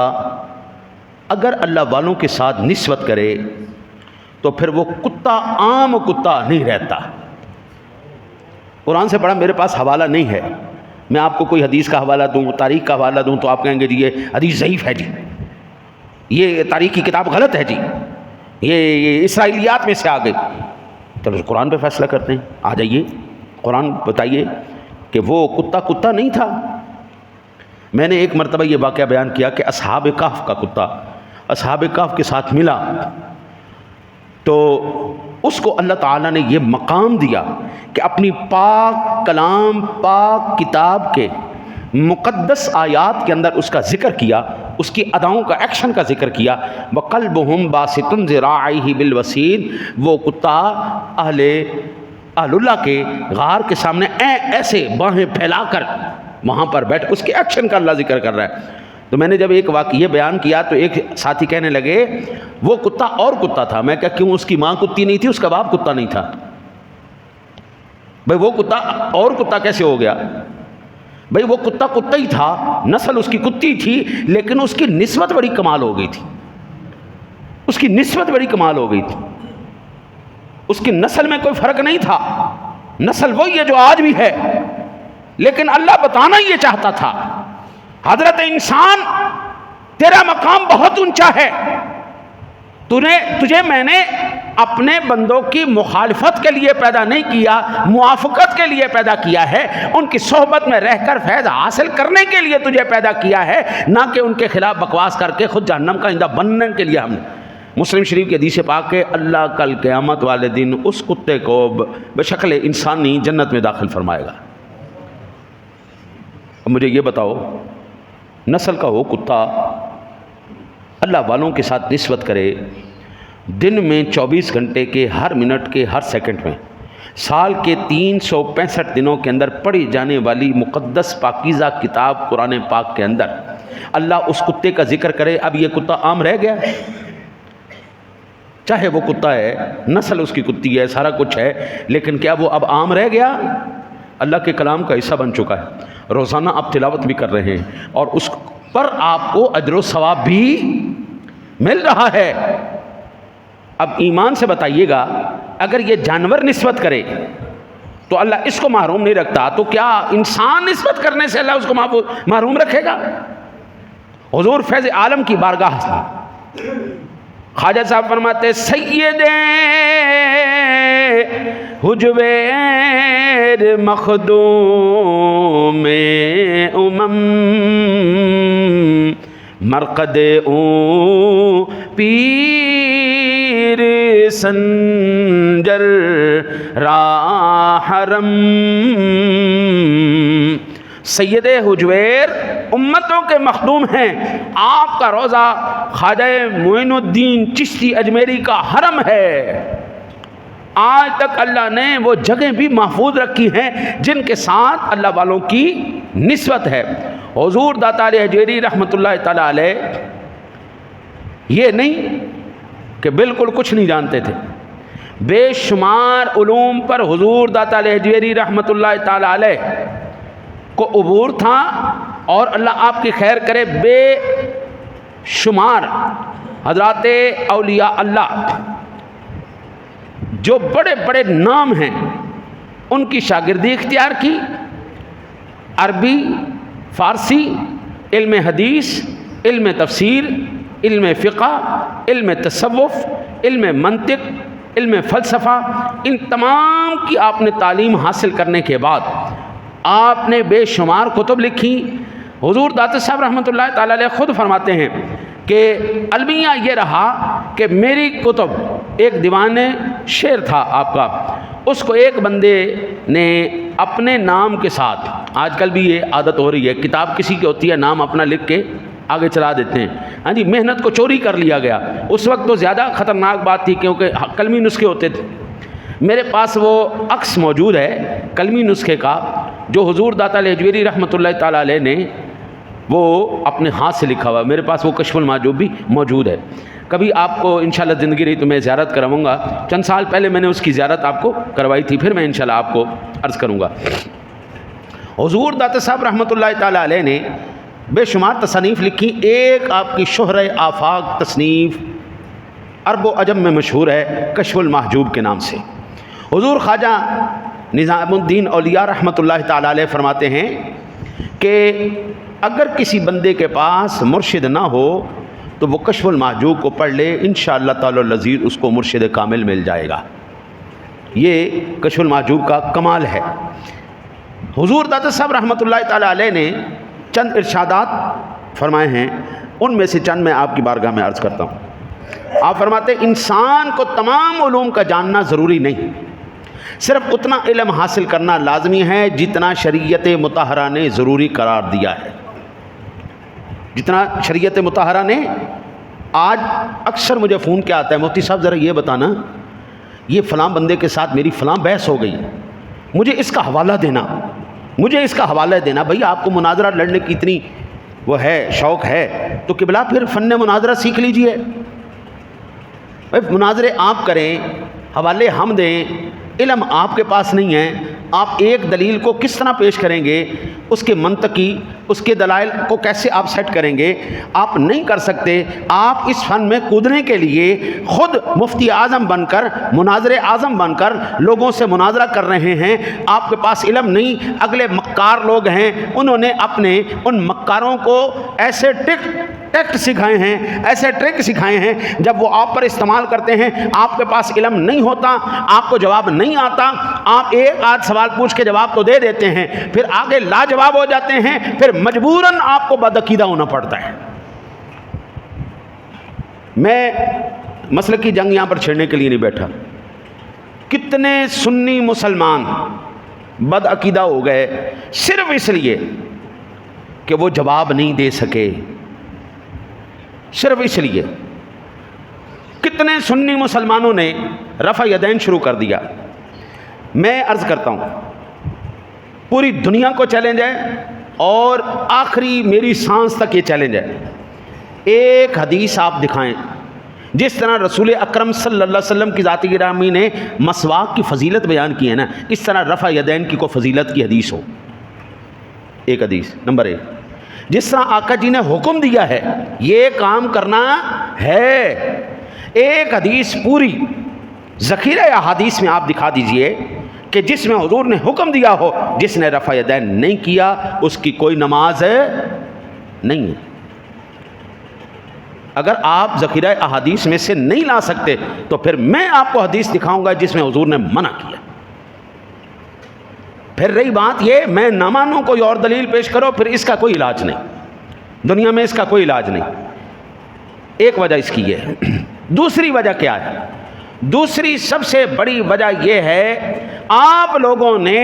اگر اللہ والوں کے ساتھ نسبت کرے تو پھر وہ کتا عام کتا نہیں رہتا. قرآن سے پڑھا، میرے پاس حوالہ نہیں ہے، میں آپ کو کوئی حدیث کا حوالہ دوں، تاریخ کا حوالہ دوں تو آپ کہیں گے جی یہ حدیث ضعیف ہے، جی یہ تاریخ کی کتاب غلط ہے، جی یہ اسرائیلیات میں سے آ گئی. چلو قرآن پہ فیصلہ کرتے ہیں، آ جائیے قرآن بتائیے کہ وہ کتا نہیں تھا. میں نے ایک مرتبہ یہ واقعہ بیان کیا کہ اصحاب کہف کا کتا اصحاب کہف کے ساتھ ملا تو اس کو اللہ تعالیٰ نے یہ مقام دیا کہ اپنی پاک کلام، پاک کتاب کے مقدس آیات کے اندر اس کا ذکر کیا، اس کی اداؤں کا، ایکشن کا ذکر کیا. وَقَلْبُهُمْ بَاسِطٌ ذِرَاعَيْهِ بِالْوَسِيدِ، وہ کتا اہل اللہ کے غار کے سامنے ایسے باہیں پھیلا کر وہاں پر بیٹھ، اس کے ایکشن کا اللہ ذکر کر رہا ہے. تو میں نے جب ایک واقعہ بیان کیا تو ایک ساتھی کہنے لگے وہ کتا اور کتا تھا. میں کہا کیوں؟ اس کی ماں کتی نہیں تھی، اس کا باپ کتا نہیں تھا. بھئی وہ کتا اور کتا کیسے ہو گیا؟ بھئی وہ کتا ہی تھا، نسل اس کی کتی تھی، لیکن اس کی نسبت بڑی کمال ہو گئی تھی، اس کی نسبت بڑی کمال ہو گئی تھی. اس کی نسل میں کوئی فرق نہیں تھا، نسل وہی ہے جو آج بھی ہے، لیکن اللہ بتانا یہ چاہتا تھا حضرت انسان تیرا مقام بہت اونچا ہے، تجھے میں نے اپنے بندوں کی مخالفت کے لیے پیدا نہیں کیا، موافقت کے لیے پیدا کیا ہے، ان کی صحبت میں رہ کر فیض حاصل کرنے کے لیے تجھے پیدا کیا ہے، نہ کہ ان کے خلاف بکواس کر کے خود جہنم کا ایندھن بننے کے لیے. ہم نے مسلم شریف کی حدیث پاک کہ اللہ کل قیامت والے دن اس کتے کو بشکل انسانی جنت میں داخل فرمائے گا. اب مجھے یہ بتاؤ، نسل کا وہ کتا اللہ والوں کے ساتھ نسبت کرے دن میں 24 گھنٹے کے ہر منٹ کے ہر سیکنڈ میں سال کے 365 دنوں کے اندر پڑھی جانے والی مقدس پاکیزہ کتاب قرآن پاک کے اندر اللہ اس کتے کا ذکر کرے. اب یہ کتا عام رہ گیا، چاہے وہ کتا ہے، نسل اس کی کتی ہے، سارا کچھ ہے، لیکن کیا وہ اب عام رہ گیا؟ اللہ کے کلام کا حصہ بن چکا ہے. روزانہ آپ تلاوت بھی کر رہے ہیں اور اس پر آپ کو اجر و ثواب بھی مل رہا ہے. اب ایمان سے بتائیے گا، اگر یہ جانور نسبت کرے تو اللہ اس کو محروم نہیں رکھتا، تو کیا انسان نسبت کرنے سے اللہ اس کو محروم رکھے گا؟ حضور فیض عالم کی بارگاہ خواجہ صاحب فرماتے سید حجویر مخدوم مرقد پیر سنجر راحرم. سید حجویر امتوں کے مخدوم ہیں. آپ کا روضہ خواجہ معین الدین چشتی اجمیری کا حرم ہے. آج تک اللہ نے وہ جگہیں بھی محفوظ رکھی ہیں جن کے ساتھ اللہ والوں کی نسبت ہے. حضور داتا علی حجویری رحمۃ اللہ تعالی علیہ یہ نہیں کہ بالکل کچھ نہیں جانتے تھے، بے شمار علوم پر حضور داتا علی حجویری رحمۃ اللہ تعالی علیہ کو عبور تھا، اور اللہ آپ کی خیر کرے بے شمار حضرات اولیاء اللہ جو بڑے بڑے نام ہیں ان کی شاگردی اختیار کی. عربی، فارسی، علم حدیث، علم تفسیر، علم فقہ، علم تصوف، علم منطق، علم فلسفہ، ان تمام کی آپ نے تعلیم حاصل کرنے کے بعد آپ نے بے شمار کتب لکھی. حضور داتا صاحب رحمۃ اللہ تعالی علیہ خود فرماتے ہیں کہ المیہ یہ رہا کہ میری کتب، ایک دیوان شعر تھا آپ کا، اس کو ایک بندے نے اپنے نام کے ساتھ، آج کل بھی یہ عادت ہو رہی ہے، کتاب کسی کی ہوتی ہے نام اپنا لکھ کے آگے چلا دیتے ہیں، ہاں جی، محنت کو چوری کر لیا گیا. اس وقت تو زیادہ خطرناک بات تھی کیونکہ قلمی نسخے ہوتے تھے. میرے پاس وہ عکس موجود ہے قلمی نسخے کا جو حضور داتا علی حجویری رحمۃ اللہ تعالی علیہ نے وہ اپنے ہاتھ سے لکھا ہوا. میرے پاس وہ کشف المحجوب بھی موجود ہے. کبھی آپ کو انشاءاللہ زندگی رہی تو میں زیارت کراؤں گا. چند سال پہلے میں نے اس کی زیارت آپ کو کروائی تھی، پھر میں انشاءاللہ آپ کو عرض کروں گا. حضور داتا صاحب رحمۃ اللہ تعالی علیہ نے بے شمار تصانیف لکھی. ایک آپ کی شہرہ آفاق تصنیف عرب و عجم میں مشہور ہے کشف المحجوب کے نام سے. حضور خواجہ نظام الدین اولیاء رحمۃ اللہ تعالی علیہ فرماتے ہیں کہ اگر کسی بندے کے پاس مرشد نہ ہو تو وہ کشف المحجوب کو پڑھ لے، انشاءاللہ تعالی العزیز اس کو مرشد کامل مل جائے گا. یہ کشف المحجوب کا کمال ہے. حضور داتا صاحب رحمۃ اللہ تعالی علیہ نے چند ارشادات فرمائے ہیں، ان میں سے چند میں آپ کی بارگاہ میں عرض کرتا ہوں. آپ فرماتے ہیں انسان کو تمام علوم کا جاننا ضروری نہیں، صرف اتنا علم حاصل کرنا لازمی ہے جتنا شریعت مطہرہ نے ضروری قرار دیا ہے. جتنا شریعت مطہرہ نے. آج اکثر مجھے فون کیا آتا ہے، مفتی صاحب ذرا یہ بتانا یہ فلاں بندے کے ساتھ میری فلاں بحث ہو گئی، مجھے اس کا حوالہ دینا، مجھے اس کا حوالہ دینا. بھئی آپ کو مناظرہ لڑنے کی اتنی وہ ہے، شوق ہے، تو قبلہ پھر فن مناظرہ سیکھ لیجئے. مناظرے آپ کریں، حوالے ہم دیں. علم آپ کے پاس نہیں ہے، آپ ایک دلیل کو کس طرح پیش کریں گے، اس کے منطقی، اس کے دلائل کو کیسے آپ سیٹ کریں گے، آپ نہیں کر سکتے. آپ اس فن میں کودنے کے لیے خود مفتی اعظم بن کر، مناظر اعظم بن کر لوگوں سے مناظرہ کر رہے ہیں. آپ کے پاس علم نہیں. اگلے مکار لوگ ہیں، انہوں نے اپنے ان مکاروں کو ایسے ٹیکٹ سکھائے ہیں، ایسے ٹرک سکھائے ہیں، جب وہ آپ پر استعمال کرتے ہیں آپ کے پاس علم نہیں ہوتا، آپ کو جواب نہیں آتا. آپ ایک آدھ سوال پوچھ کے جواب تو دے دیتے ہیں، پھر آگے لاجواب ہو جاتے ہیں، پھر مجبوراً آپ کو بدعقیدہ ہونا پڑتا ہے. میں مسلک کی جنگ یہاں پر چھیڑنے کے لیے نہیں بیٹھا. کتنے سنی مسلمان بدعقیدہ ہو گئے صرف اس لیے کہ وہ جواب نہیں دے سکے، صرف اس لیے. کتنے سنی مسلمانوں نے رفع یدین شروع کر دیا. میں عرض کرتا ہوں پوری دنیا کو چیلنج ہے اور آخری میری سانس تک یہ چیلنج ہے. ایک حدیث آپ دکھائیں جس طرح رسول اکرم صلی اللہ علیہ وسلم کی ذات گرامی نے مسواک کی فضیلت بیان کی ہے نا، اس طرح رفع یدین کی کوئی فضیلت کی حدیث ہو. ایک حدیث نمبر 1. جس طرح آقا جی نے حکم دیا ہے یہ کام کرنا ہے، ایک حدیث پوری ذخیرہ احادیث میں آپ دکھا دیجئے کہ جس میں حضور نے حکم دیا ہو جس نے رفع یدین نہیں کیا اس کی کوئی نماز نہیں ہے. اگر آپ ذخیرہ احادیث میں سے نہیں لا سکتے تو پھر میں آپ کو حدیث دکھاؤں گا جس میں حضور نے منع کیا. پھر رہی بات یہ میں نہ مانوں کوئی اور دلیل پیش کرو، پھر اس کا کوئی علاج نہیں، دنیا میں اس کا کوئی علاج نہیں. ایک وجہ اس کی یہ ہے. دوسری وجہ کیا ہے؟ دوسری سب سے بڑی وجہ یہ ہے آپ لوگوں نے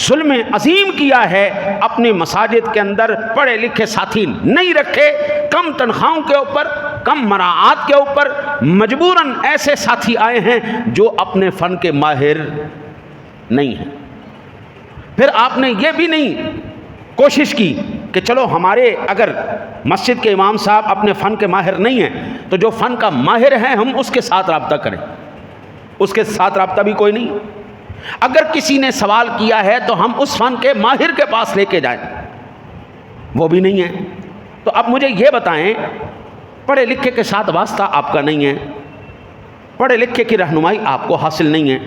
ظلم عظیم کیا ہے، اپنی مساجد کے اندر پڑھے لکھے ساتھی نہیں رکھے، کم تنخواہوں کے اوپر، کم مراعات کے اوپر مجبوراً ایسے ساتھی آئے ہیں جو اپنے فن کے ماہر نہیں ہیں. پھر آپ نے یہ بھی نہیں کوشش کی کہ چلو ہمارے اگر مسجد کے امام صاحب اپنے فن کے ماہر نہیں ہیں تو جو فن کا ماہر ہے ہم اس کے ساتھ رابطہ کریں. اس کے ساتھ رابطہ بھی کوئی نہیں. اگر کسی نے سوال کیا ہے تو ہم اس فن کے ماہر کے پاس لے کے جائیں، وہ بھی نہیں ہے. تو اب مجھے یہ بتائیں پڑھے لکھے کے ساتھ واسطہ آپ کا نہیں ہے، پڑھے لکھے کی رہنمائی آپ کو حاصل نہیں ہے،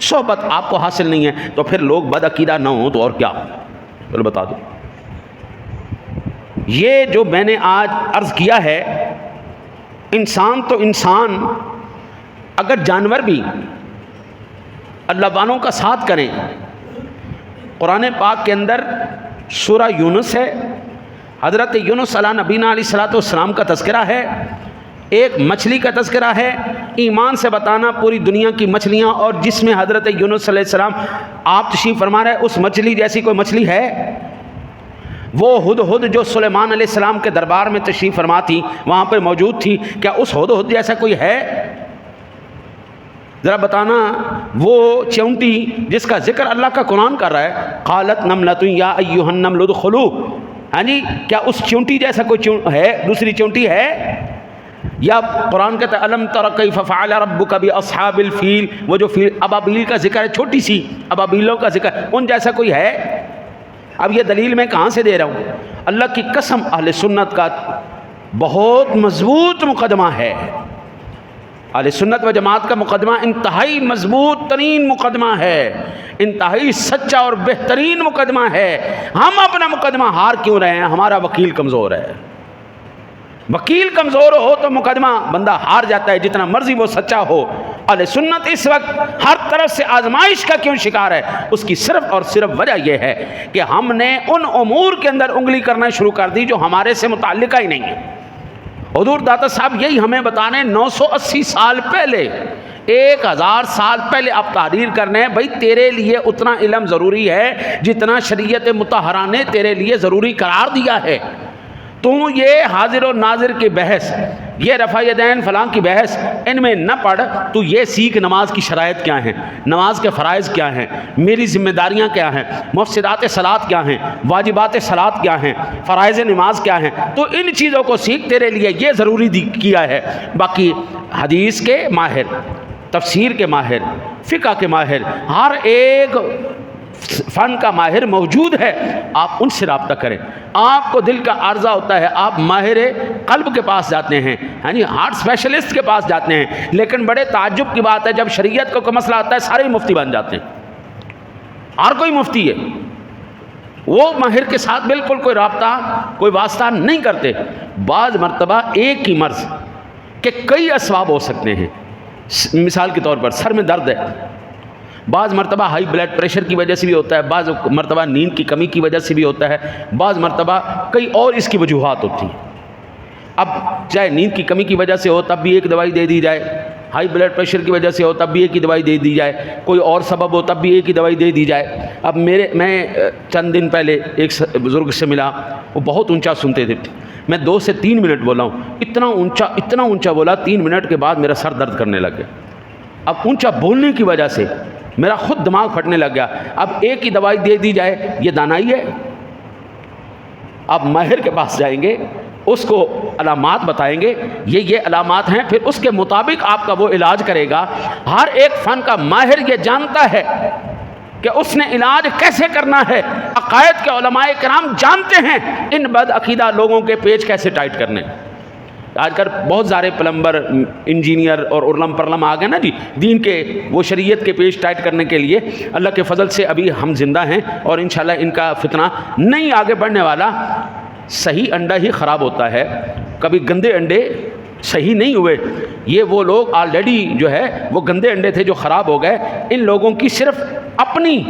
صحبت آپ کو حاصل نہیں ہے، تو پھر لوگ بدعقیدہ نہ ہوں تو اور کیا؟ چلو بتا دو. یہ جو میں نے آج عرض کیا ہے، انسان تو انسان، اگر جانور بھی اللہ والوں کا ساتھ کریں. قرآن پاک کے اندر سورہ یونس ہے، حضرت یونس علیہ نبینا علیہ الصلوۃ والسلام کا تذکرہ ہے، ایک مچھلی کا تذکرہ ہے. ایمان سے بتانا پوری دنیا کی مچھلیاں اور جس میں حضرت یونس علیہ السلام آپ تشریف فرما رہے اس مچھلی جیسی کوئی مچھلی ہے؟ وہ ہدہد جو سلیمان علیہ السلام کے دربار میں تشریف فرما تھی وہاں پہ موجود تھی، کیا اس ہدہد جیسا کوئی ہے؟ ذرا بتانا. وہ چونٹی جس کا ذکر اللہ کا قرآن کر رہا ہے، قالت نملۃ یا ایھا النمل ادخلوا، ہاں جی، کیا اس چونٹی جیسا کوئی ہے دوسری چونٹی ہے؟ یا قرآن کہتا ہے الم تر کیف فعل ربک باصحاب الفیل، وہ جو فیل ابابیل کا ذکر ہے، چھوٹی سی ابابیلوں کا ذکر، ان جیسا کوئی ہے؟ اب یہ دلیل میں کہاں سے دے رہا ہوں؟ اللہ کی قسم اہل سنت کا بہت مضبوط مقدمہ ہے. اہل سنت و جماعت کا مقدمہ انتہائی مضبوط ترین مقدمہ ہے، انتہائی سچا اور بہترین مقدمہ ہے. ہم اپنا مقدمہ ہار کیوں رہے ہیں؟ ہمارا وکیل کمزور ہے. وکیل کمزور ہو تو مقدمہ بندہ ہار جاتا ہے، جتنا مرضی وہ سچا ہو. اہل سنت اس وقت ہر طرف سے آزمائش کا کیوں شکار ہے؟ اس کی صرف اور صرف وجہ یہ ہے کہ ہم نے ان امور کے اندر انگلی کرنا شروع کر دی جو ہمارے سے متعلقہ ہی نہیں ہے. حضور داتا صاحب یہی ہمیں بتانے 980 سال پہلے، 1000 سال پہلے آپ تحریر کرنے ہیں بھائی تیرے لیے اتنا علم ضروری ہے جتنا شریعت مطہرہ نے تیرے لیے ضروری قرار دیا ہے. تو یہ حاضر و ناظر کی بحث، یہ رفع یدین فلاں کی بحث ان میں نہ پڑھ، تو یہ سیکھ نماز کی شرائط کیا ہیں، نماز کے فرائض کیا ہیں، میری ذمہ داریاں کیا ہیں، مفسدات صلاۃ کیا ہیں، واجبات صلاۃ کیا ہیں، فرائض نماز کیا ہیں. تو ان چیزوں کو سیکھ، تیرے لیے یہ ضروری کیا ہے. باقی حدیث کے ماہر، تفسیر کے ماہر، فقہ کے ماہر، ہر ایک فن کا ماہر موجود ہے، آپ ان سے رابطہ کریں. آپ کو دل کا عارضہ ہوتا ہے آپ ماہر قلب کے پاس جاتے ہیں، ہاں جی، ہارٹ اسپیشلسٹ کے پاس جاتے ہیں، لیکن بڑے تعجب کی بات ہے جب شریعت کو کوئی مسئلہ آتا ہے سارے مفتی بن جاتے ہیں. ہر کوئی مفتی ہے، وہ ماہر کے ساتھ بالکل کوئی رابطہ کوئی واسطہ نہیں کرتے. بعض مرتبہ ایک ہی مرض کہ کئی اسباب ہو سکتے ہیں. مثال کے طور پر سر میں درد ہے، بعض مرتبہ ہائی بلڈ پریشر کی وجہ سے بھی ہوتا ہے، بعض مرتبہ نیند کی کمی کی وجہ سے بھی ہوتا ہے، بعض مرتبہ کئی اور اس کی وجوہات ہوتی ہیں. اب چاہے نیند کی کمی کی وجہ سے ہو تب بھی ایک دوائی دے دی جائے، ہائی بلڈ پریشر کی وجہ سے ہو تب بھی ایک ہی دوائی دے دی جائے، کوئی اور سبب ہو تب بھی ایک ہی دوائی دے دی جائے. اب میں چند دن پہلے ایک بزرگ سے ملا، وہ بہت اونچا سنتے تھے. میں 2 سے 3 منٹ بولا ہوں، اتنا اونچا بولا، 3 منٹ کے بعد میرا سر درد کرنے لگ گیا۔ اب اونچا بولنے کی وجہ سے میرا خود دماغ پھٹنے لگ گیا۔ اب ایک ہی دوائی دے دی جائے، یہ دانائی ہے؟ آپ ماہر کے پاس جائیں گے، اس کو علامات بتائیں گے، یہ علامات ہیں، پھر اس کے مطابق آپ کا وہ علاج کرے گا۔ ہر ایک فن کا ماہر یہ جانتا ہے کہ اس نے علاج کیسے کرنا ہے۔ عقائد کے علماء کرام جانتے ہیں ان بد عقیدہ لوگوں کے پیچ کیسے ٹائٹ کرنے۔ آج کل بہت سارے پلمبر، انجینئر اور ارلم پرلم آ گئے نا جی، دین کے وہ شریعت کے پیچ ٹائٹ کرنے کے لیے۔ اللہ کے فضل سے ابھی ہم زندہ ہیں اور انشاءاللہ ان کا فتنہ نہیں آگے بڑھنے والا۔ صحیح انڈا ہی خراب ہوتا ہے، کبھی گندے انڈے صحیح نہیں ہوئے۔ یہ وہ لوگ آلریڈی جو ہے وہ گندے انڈے تھے جو خراب ہو گئے۔ ان لوگوں کی صرف اپنی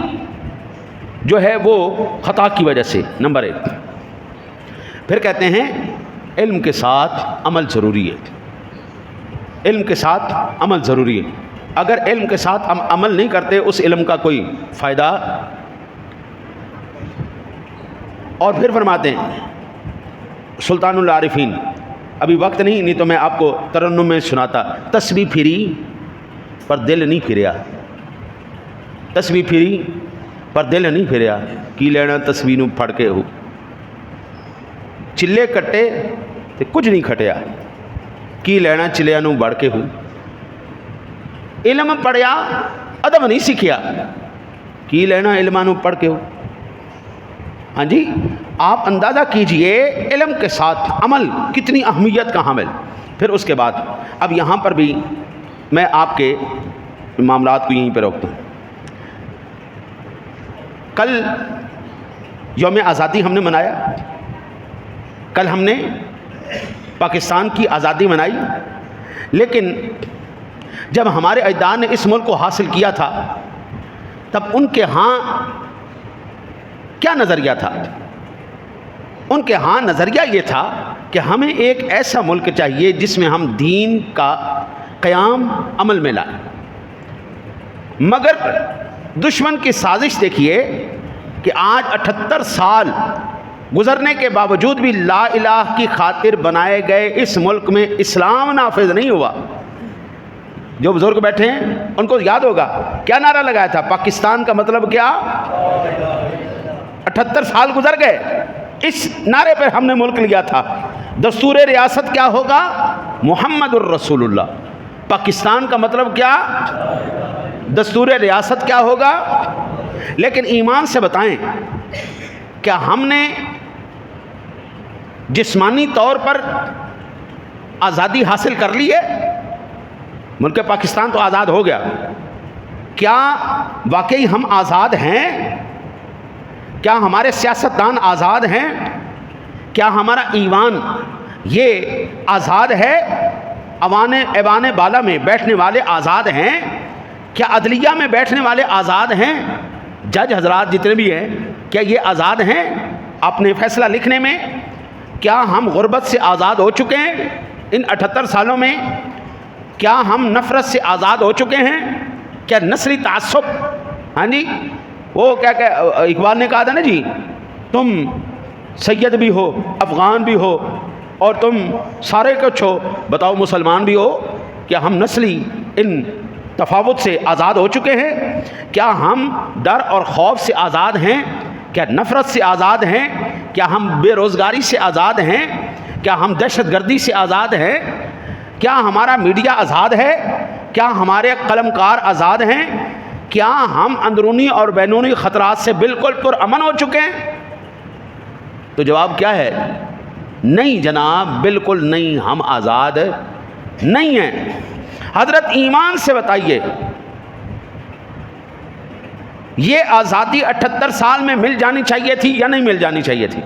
جو ہے وہ خطا کی وجہ سے، نمبر 1۔ پھر کہتے ہیں علم کے ساتھ عمل ضروری ہے۔ علم کے ساتھ عمل ضروری ہے۔ اگر علم کے ساتھ ہم عمل نہیں کرتے اس علم کا کوئی فائدہ۔ اور پھر فرماتے ہیں سلطان العارفین، ابھی وقت نہیں تو میں آپ کو ترنم میں سناتا، تسبیح پھری پر دل نہیں پھریا، تسبیح پھری پر دل نہیں پھریا، کی لینا تسبیح نو پھڑ کے ہو، چلے کٹے تے کچھ نہیں کھٹیا، کی لینا چلیا نو بڑھ کے ہو۔ علم پڑھیا ادب نہیں سیکھیا، کی لینا علماں نو پڑھ کے ہو۔ ہاں جی، آپ اندازہ کیجئے علم کے ساتھ عمل کتنی اہمیت کا حامل۔ پھر اس کے بعد اب یہاں پر بھی میں آپ کے معاملات کو یہیں پہ روکتا ہوں۔ کل یوم آزادی ہم نے منایا، کل ہم نے پاکستان کی آزادی منائی، لیکن جب ہمارے اجداد نے اس ملک کو حاصل کیا تھا تب ان کے ہاں کیا نظریہ تھا؟ ان کے ہاں نظریہ یہ تھا کہ ہمیں ایک ایسا ملک چاہیے جس میں ہم دین کا قیام عمل میں لائیں۔ مگر دشمن کی سازش دیکھیے کہ آج 78 سال گزرنے کے باوجود بھی لا الہ کی خاطر بنائے گئے اس ملک میں اسلام نافذ نہیں ہوا۔ جو بزرگ بیٹھے ہیں ان کو یاد ہوگا کیا نعرہ لگایا تھا، پاکستان کا مطلب کیا؟ 78 سال گزر گئے، اس نعرے پر ہم نے ملک لیا تھا۔ دستور ریاست کیا ہوگا؟ محمد الرسول اللہ۔ پاکستان کا مطلب کیا؟ دستور ریاست کیا ہوگا؟ لیکن ایمان سے بتائیں کیا ہم نے جسمانی طور پر آزادی حاصل کر لی ہے؟ ملک پاکستان تو آزاد ہو گیا، کیا واقعی ہم آزاد ہیں؟ کیا ہمارے سیاستدان آزاد ہیں؟ کیا ہمارا ایوان یہ آزاد ہے؟ ایوان بالا میں بیٹھنے والے آزاد ہیں؟ کیا عدلیہ میں بیٹھنے والے آزاد ہیں؟ جج حضرات جتنے بھی ہیں کیا یہ آزاد ہیں اپنے فیصلہ لکھنے میں؟ کیا ہم غربت سے آزاد ہو چکے ہیں ان 78 سالوں میں؟ کیا ہم نفرت سے آزاد ہو چکے ہیں؟ کیا نسلی تعصب، ہاں جی وہ کیا کہ اقبال نے کہا تھا نا جی، تم سید بھی ہو، افغان بھی ہو اور تم سارے کچھ ہو، بتاؤ مسلمان بھی ہو؟ کیا ہم نسلی ان تفاوت سے آزاد ہو چکے ہیں؟ کیا ہم ڈر اور خوف سے آزاد ہیں؟ کیا نفرت سے آزاد ہیں؟ کیا ہم بے روزگاری سے آزاد ہیں؟ کیا ہم دہشت گردی سے آزاد ہیں؟ کیا ہمارا میڈیا آزاد ہے؟ کیا ہمارے قلمکار آزاد ہیں؟ کیا ہم اندرونی اور بیرونی خطرات سے بالکل پرامن ہو چکے ہیں؟ تو جواب کیا ہے؟ نہیں جناب، بالکل نہیں، ہم آزاد نہیں ہیں۔ حضرت ایمان سے بتائیے یہ آزادی 78 سال میں مل جانی چاہیے تھی یا نہیں مل جانی چاہیے تھی؟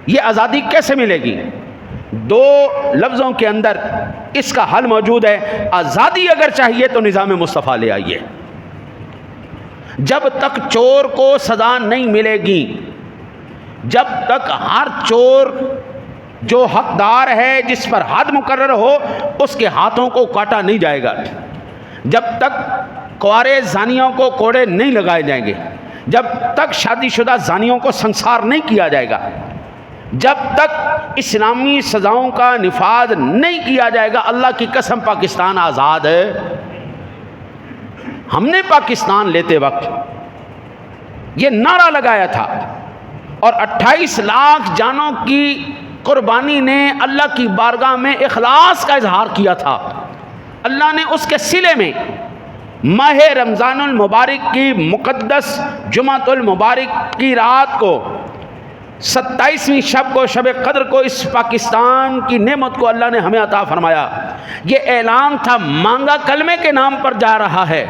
یہ آزادی کیسے ملے گی؟ 2 لفظوں کے اندر اس کا حل موجود ہے۔ آزادی اگر چاہیے تو نظام مصطفیٰ لے آئیے۔ جب تک چور کو سزا نہیں ملے گی، جب تک ہر چور جو حقدار ہے جس پر حد مقرر ہو اس کے ہاتھوں کو کاٹا نہیں جائے گا، جب تک کوارے زانیوں کو کوڑے نہیں لگائے جائیں گے، جب تک شادی شدہ زانیوں کو سنسار نہیں کیا جائے گا، جب تک اسلامی سزاؤں کا نفاذ نہیں کیا جائے گا، اللہ کی قسم پاکستان آزاد ہے۔ ہم نے پاکستان لیتے وقت یہ نعرہ لگایا تھا اور 28 لاکھ جانوں کی قربانی نے اللہ کی بارگاہ میں اخلاص کا اظہار کیا تھا۔ اللہ نے اس کے صلے میں ماہ رمضان المبارک کی مقدس جمعۃ المبارک کی رات کو 27ویں شب کو، شب قدر کو، اس پاکستان کی نعمت کو اللہ نے ہمیں عطا فرمایا۔ یہ اعلان تھا، مانگا کلمے کے نام پر جا رہا ہے،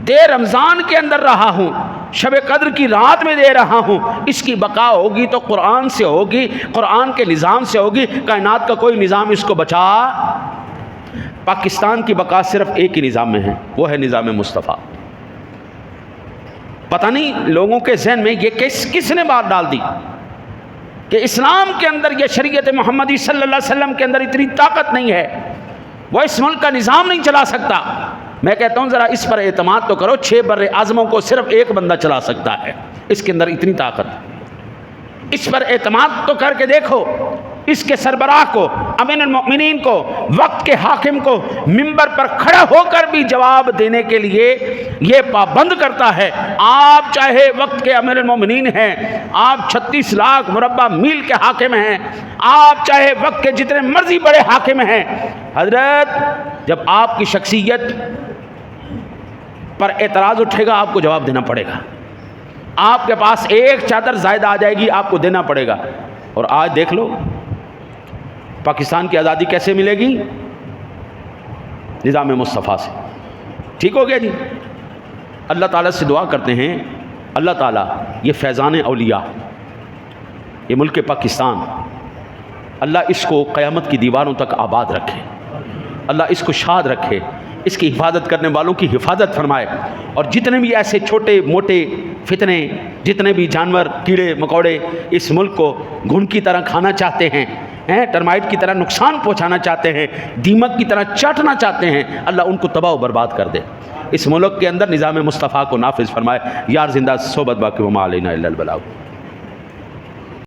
دے رمضان کے اندر رہا ہوں، شب قدر کی رات میں دے رہا ہوں، اس کی بقا ہوگی تو قرآن سے ہوگی، قرآن کے نظام سے ہوگی، کائنات کا کوئی نظام اس کو بچا۔ پاکستان کی بقا صرف ایک ہی نظام میں ہے، وہ ہے نظام مصطفیٰ۔ پتہ نہیں لوگوں کے ذہن میں یہ کس نے بات ڈال دی کہ اسلام کے اندر، یہ شریعت محمدی صلی اللہ علیہ وسلم کے اندر اتنی طاقت نہیں ہے، وہ اس ملک کا نظام نہیں چلا سکتا۔ میں کہتا ہوں ذرا اس پر اعتماد تو کرو، 6 بر اعظموں کو صرف ایک بندہ چلا سکتا ہے، اس کے اندر اتنی طاقت، اس پر اعتماد تو کر کے دیکھو۔ اس کے سربراہ کو، امین المؤمنین کو، وقت کے حاکم کو منبر پر کھڑا ہو کر بھی جواب دینے کے لیے یہ پابند کرتا ہے، آپ چاہے وقت کے امیر المؤمنین ہیں، آپ 36 لاکھ مربع میل کے حاکم ہیں، آپ چاہے وقت کے جتنے مرضی بڑے حاکم ہیں، حضرت جب آپ کی شخصیت پر اعتراض اٹھے گا آپ کو جواب دینا پڑے گا، آپ کے پاس ایک چادر زائدہ آ جائے گی آپ کو دینا پڑے گا۔ اور آج دیکھ لو پاکستان کی آزادی کیسے ملے گی؟ نظام مصطفیٰ سے۔ ٹھیک ہو گیا جی؟ اللہ تعالیٰ سے دعا کرتے ہیں، اللہ تعالیٰ یہ فیضان اولیاء، یہ ملک پاکستان، اللہ اس کو قیامت کی دیواروں تک آباد رکھے، اللہ اس کو شاد رکھے، اس کی حفاظت کرنے والوں کی حفاظت فرمائے، اور جتنے بھی ایسے چھوٹے موٹے فتنے، جتنے بھی جانور کیڑے مکوڑے اس ملک کو گھن کی طرح کھانا چاہتے ہیں، ٹرمائٹ کی طرح نقصان پہنچانا چاہتے ہیں، دیمک کی طرح چاٹنا چاہتے ہیں، اللہ ان کو تباہ و برباد کر دے، اس ملک کے اندر نظام مصطفیٰ کو نافذ فرمائے۔ یار زندہ صحبت باقی وما علینا الا البلاغ۔